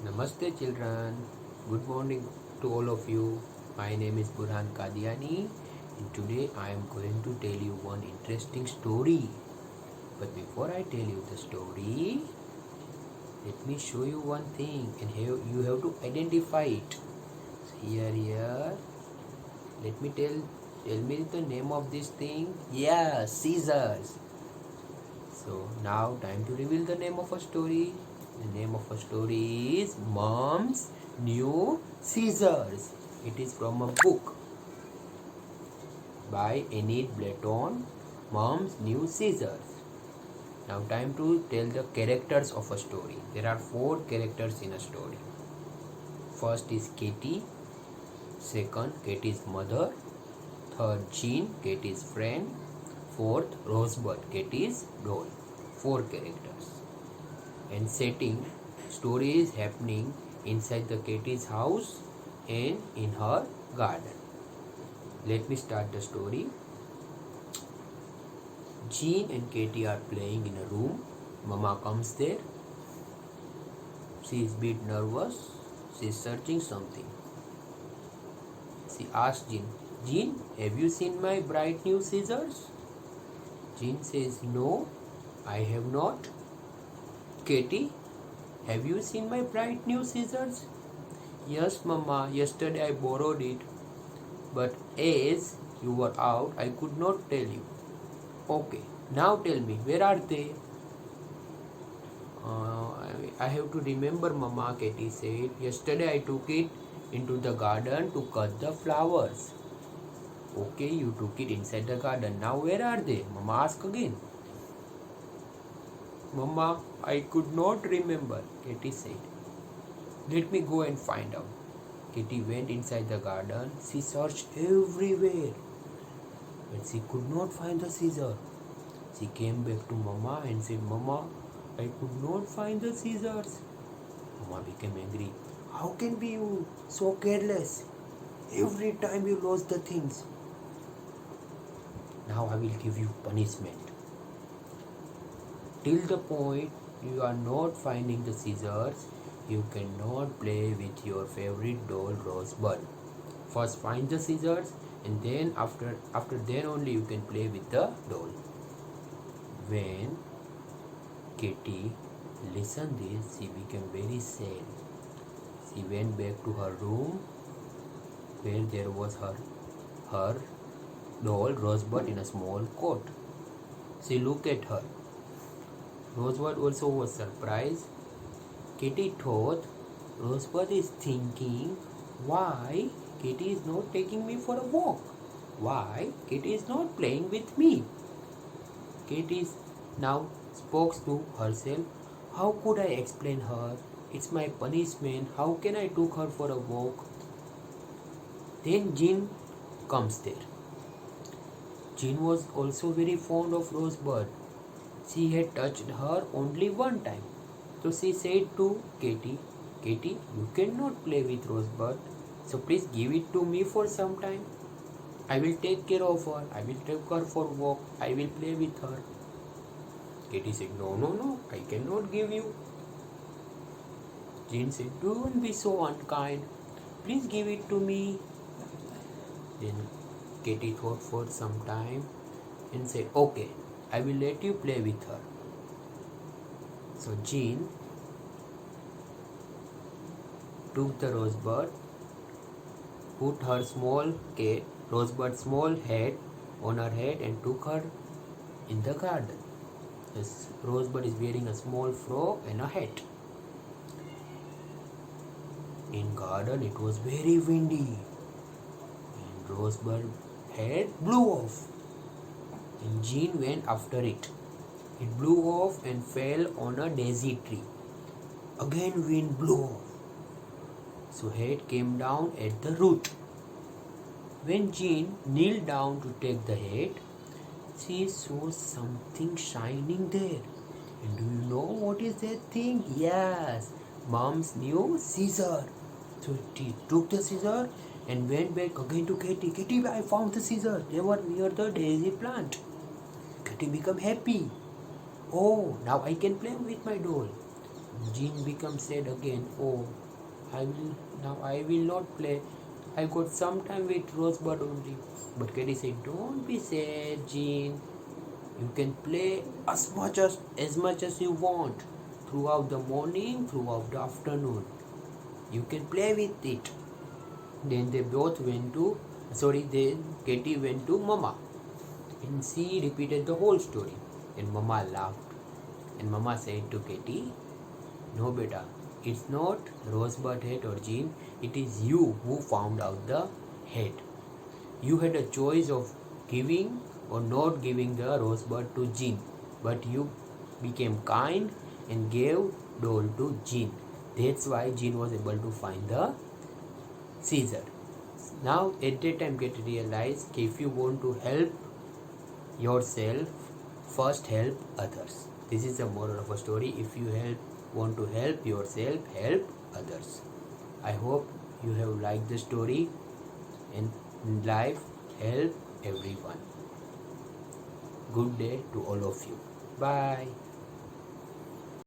Namaste children. Good morning to all of you. My name is Burhan Kadiani and today I am going to tell you one interesting story. But before I tell you the story, let me show you one thing and you have to identify it. So here. Let me tell me the name of this thing. Yeah, scissors. So now time to reveal the name of a story. The name of a story is Mom's New Scissors. It is from a book by Enid Blyton. Mom's New Scissors. Now time to tell the characters of a story. There are 4 characters in a story. First is Katie. Second, Katie's mother. Third, Jean, Katie's friend. Fourth, Rosebud, Katie's doll. 4 characters. And setting, story is happening inside the Katie's house and in her garden. Let me start the story. Jean and Katie are playing in a room. Mama comes there. She is a bit nervous. She is searching something. She asks Jean, Jean, have you seen my bright new scissors? Jean says, no, I have not. Katie, have you seen my bright new scissors? Yes, Mama, yesterday I borrowed it. But as you were out, I could not tell you. Okay, now tell me, where are they? I have to remember, Mama, Katie said. Yesterday I took it into the garden to cut the flowers. Okay, you took it inside the garden. Now where are they? Mama asked again. Mama, I could not remember, Katie said. Let me go and find out. Katie went inside the garden. She searched everywhere, but she could not find the scissor. She came back to Mama and said, Mama, I could not find the scissors. Mama became angry. How can be you so careless? Every time you lost the things. Now I will give you punishment. Till the point you are not finding the scissors, you cannot play with your favorite doll Rosebud. First find the scissors and then after then only you can play with the doll. When Katie listened this, she became very sad. She went back to her room where there was her doll Rosebud in a small coat. She looked at her. Rosebud also was surprised. Katie thought Rosebud is thinking, why Katie is not taking me for a walk? Why Katie is not playing with me? Katie now spoke to herself. How could I explain her? It's my punishment. How can I take her for a walk? Then Jean comes there. Jean was also very fond of Rosebud. She had touched her only one time. So she said to Katie, Katie, you cannot play with Rosebud. So please give it to me for some time. I will take care of her. I will take her for a walk. I will play with her. Katie said, no, I cannot give you. Jean said, don't be so unkind. Please give it to me. Then Katie thought for some time and said, okay, I will let you play with her. So Jean took the Rosebud, put her Rosebud's small head on her head and took her in the garden. This Rosebud is wearing a small frock and a hat. In garden it was very windy and Rosebud head blew off and Jean went after it. It blew off and fell on a daisy tree. Again wind blew off. So head came down at the root. When Jean kneeled down to take the head, she saw something shining there. And do you know what is that thing? Yes, Mom's new scissor. So she took the scissor and went back again to Katie. Katie, I found the scissor. They were near the daisy plant. Katie became happy. Oh, now I can play with my doll. Jean became sad again. Oh, I will not play. I got some time with Rosebud only. But Katie said, "Don't be sad, Jean. You can play as much as you want throughout the morning, throughout the afternoon. You can play with it." Then they both went to then Katie went to Mama and she repeated the whole story. And Mama laughed. And Mama said to Katie, "No, beta, it's not Rosebud hat or Jean. It is you who found out the hat. You had a choice of giving or not giving the rosebud to Jean, but you became kind and gave doll to Jean. That's why Jean was able to find the Caesar." Now, at that time, get realized if you want to help yourself, first help others. This is the moral of a story. If you want to help yourself, help others. I hope you have liked the story, and in life, help everyone. Good day to all of you. Bye.